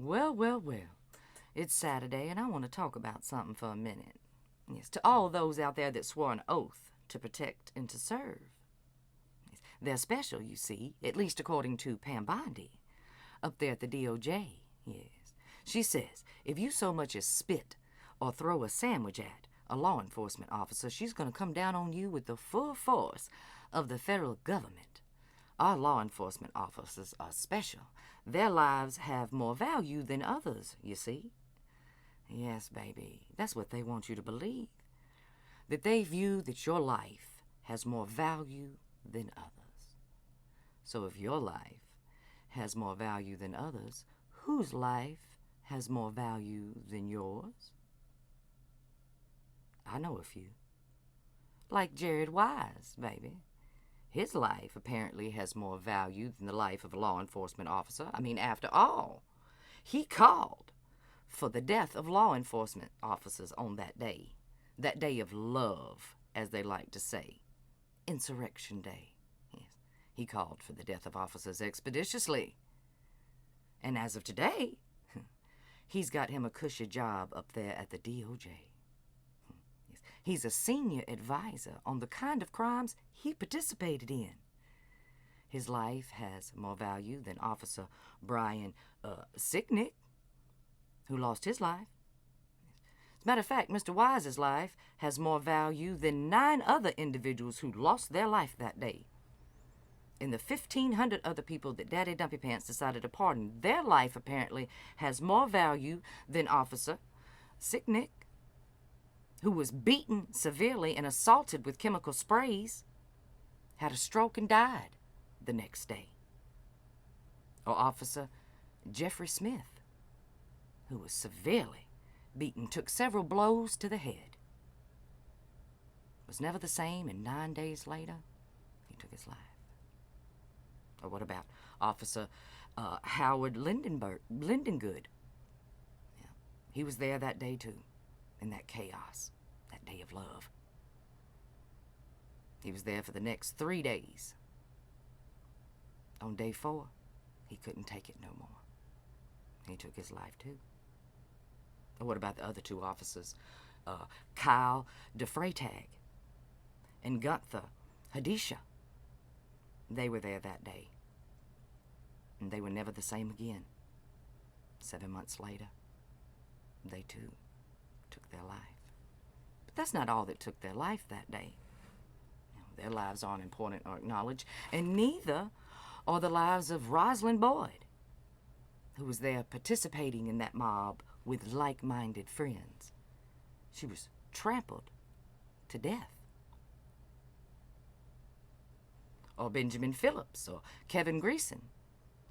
Well, well, well. It's Saturday, and I want to talk about something for a minute. Yes, to all those out there that swore an oath to protect and to serve. Yes, they're special, you see, at least according to Pam Bondi, up there at the DOJ. Yes. She says if you so much as spit or throw a sandwich at a law enforcement officer, she's going to come down on you with the full force of the federal government. Our law enforcement officers are special. Their lives have more value than others, you see. Yes, baby, that's what they want you to believe. That they view that your life has more value than others. So if your life has more value than others, whose life has more value than yours? I know a few. Like Jared Wise, baby. His life apparently has more value than the life of a law enforcement officer. I mean, after all, he called for the death of law enforcement officers on that day of love, as they like to say, Insurrection Day. Yes, he called for the death of officers expeditiously. And as of today, he's got him a cushy job up there at the DOJ. Yes, he's a senior advisor on the kind of crimes he participated in. His life has more value than Officer Brian Sicknick, who lost his life. As a matter of fact, Mr. Wise's life has more value than 9 other individuals who lost their life that day. And the 1,500 other people that Daddy Dumpy Pants decided to pardon, their life apparently has more value than Officer Sicknick, who was beaten severely and assaulted with chemical sprays, had a stroke and died the next day. Or Officer Jeffrey Smith, who was severely beaten, took several blows to the head, was never the same, and 9 days later, he took his life. Or what about Officer Howard Lindengood? Yeah, he was there that day too, in that chaos, that day of love. He was there for the next 3 days. On day 4, he couldn't take it no more. He took his life too. Or what about the other 2 officers, Kyle DeFreytag and Gunther Hadisha? They were there that day, and they were never the same again. 7 months later, they too took their life. But that's not all that took their life that day. Their lives aren't important or acknowledged, and neither are the lives of Rosalind Boyd, who was there participating in that mob with like-minded friends. She was trampled to death. Or Benjamin Phillips or Kevin Greason,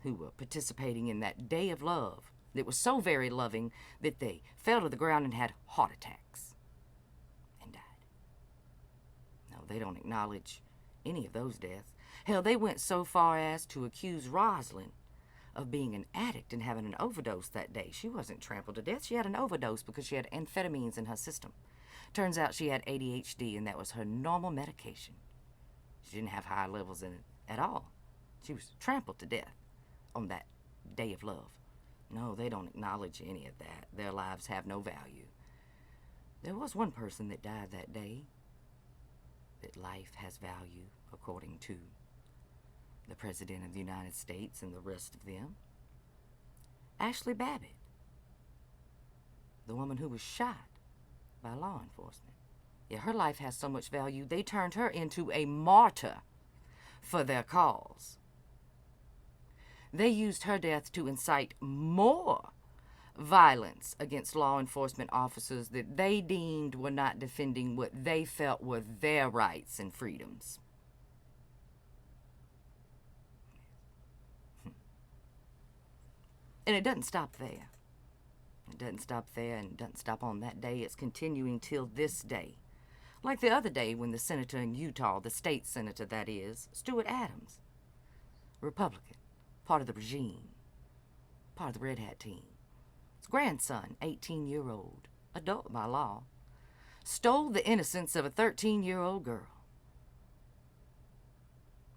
who were participating in that day of love that was so very loving that they fell to the ground and had heart attacks and died. No, they don't acknowledge any of those deaths. Hell, they went so far as to accuse Rosalind of being an addict and having an overdose that day. She wasn't trampled to death. She had an overdose because she had amphetamines in her system. Turns out she had ADHD, and that was her normal medication. She didn't have high levels in it at all. She was trampled to death on that day of love. No, they don't acknowledge any of that. Their lives have no value. There was one person that died that day that life has value, according to the President of the United States and the rest of them. Ashley Babbitt, the woman who was shot by law enforcement. Yeah, her life has so much value, they turned her into a martyr for their cause. They used her death to incite more violence against law enforcement officers that they deemed were not defending what they felt were their rights and freedoms. And it doesn't stop there. It doesn't stop there, and it doesn't stop on that day. It's continuing till this day. Like the other day when the senator in Utah, the state senator that is, Stuart Adams, Republican, part of the regime, part of the Red Hat team. His grandson, 18-year-old, adult by law, stole the innocence of a 13-year-old girl.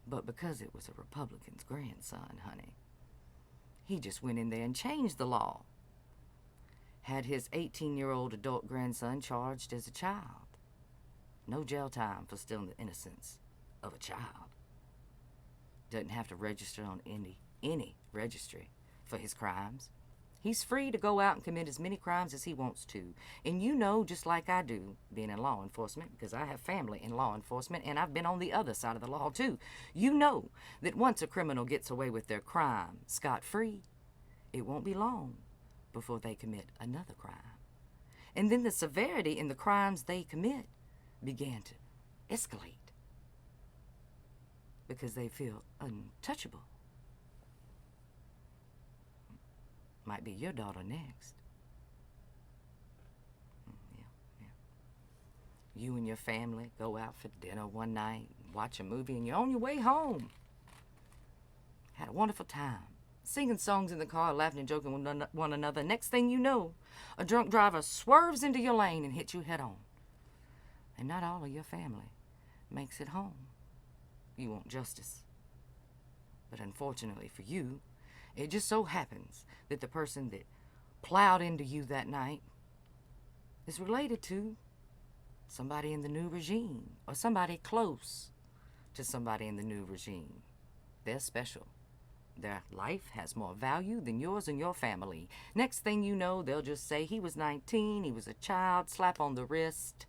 But because it was a Republican's grandson, honey, He just went in there and changed the law. Had his 18-year-old adult grandson charged as a child. No jail time for stealing the innocence of a child. Doesn't have to register on any registry for his crimes. He's free to go out and commit as many crimes as he wants to. And you know, just like I do, being in law enforcement, because I have family in law enforcement, and I've been on the other side of the law too. You know that once a criminal gets away with their crime scot-free, it won't be long before they commit another crime. And then the severity in the crimes they commit began to escalate because they feel untouchable. Might be your daughter next. Yeah. You and your family go out for dinner one night, watch a movie, and you're on your way home. Had a wonderful time, singing songs in the car, laughing and joking with one another. Next thing you know, a drunk driver swerves into your lane and hits you head on. And not all of your family makes it home. You want justice. But unfortunately for you, it just so happens that the person that plowed into you that night is related to somebody in the new regime or somebody close to somebody in the new regime. They're special. Their life has more value than yours and your family. Next thing you know, they'll just say he was 19, he was a child, slap on the wrist,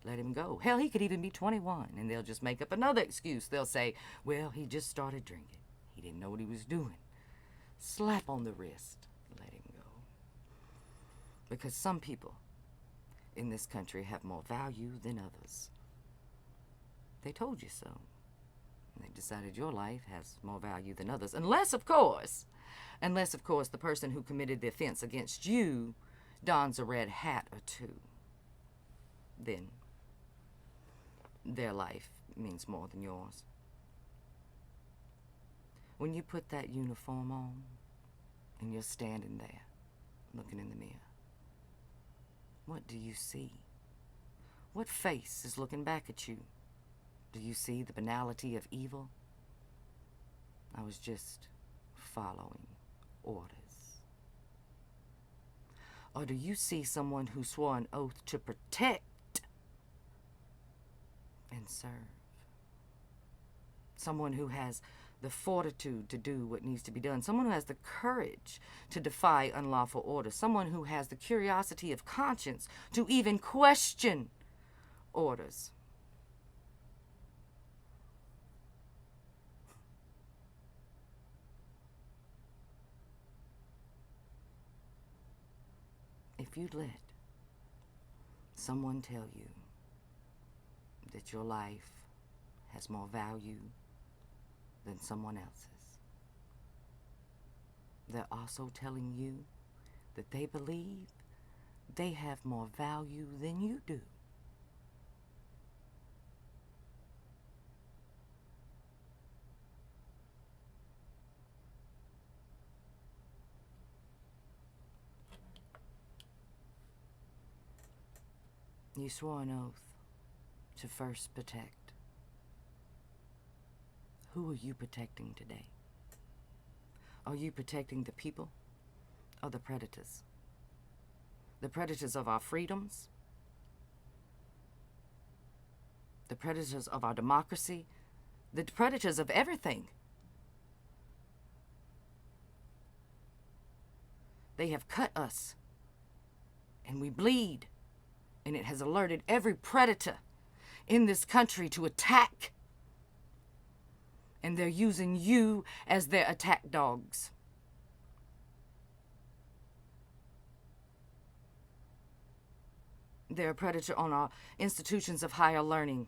let him go. Hell, he could even be 21, and they'll just make up another excuse. They'll say, well, he just started drinking. He didn't know what he was doing. Slap on the wrist, let him go. Because some people in this country have more value than others. They told you so. They decided your life has more value than others. Unless, of course, the person who committed the offense against you dons a red hat or two. Then their life means more than yours. When you put that uniform on and you're standing there looking in the mirror, what do you see? What face is looking back at you? Do you see the banality of evil? I was just following orders. Or do you see someone who swore an oath to protect and serve? Someone who has the fortitude to do what needs to be done. Someone who has the courage to defy unlawful order. Someone who has the curiosity of conscience to even question orders. If you'd let someone tell you that your life has more value than someone else's, they're also telling you that they believe they have more value than you do. You swore an oath to first protect. Who are you protecting today? Are you protecting the people or the predators? The predators of our freedoms? The predators of our democracy? The predators of everything? They have cut us, and we bleed. And it has alerted every predator in this country to attack. And they're using you as their attack dogs. They're a predator on our institutions of higher learning.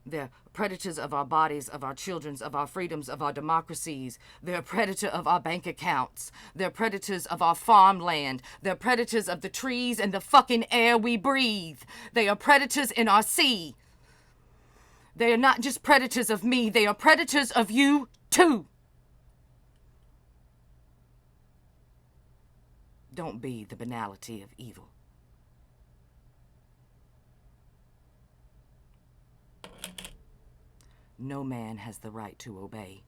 They're predators of our bodies, of our children's, of our freedoms, of our democracies. They're a predator of our bank accounts. They're predators of our farmland. They're predators of the trees and the fucking air we breathe. They are predators in our sea. They are not just predators of me. They are predators of you, too. Don't be the banality of evil. No man has the right to obey.